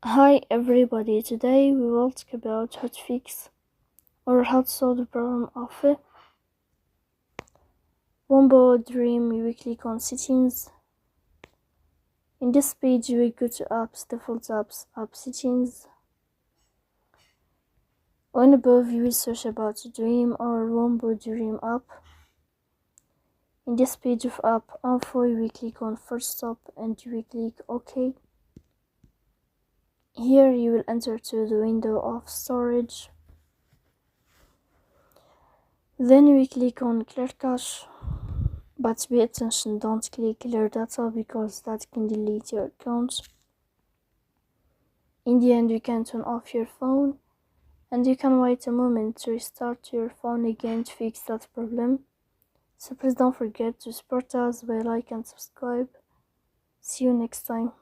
Hi everybody, today we will talk about how to fix or how to solve the problem of Wombo Dream. We click on settings. In this page we go to apps, default apps, app settings. On above you will search about Dream or Wombo Dream app. In this page of app info we click on first stop and we click OK. Here you will enter to the window of storage. Then we click on clear cache, but pay attention, don't click clear data because that can delete your account. In the end, you can turn off your phone and you can wait a moment to restart your phone again to fix that problem. So please don't forget to support us by like and subscribe. See you next time.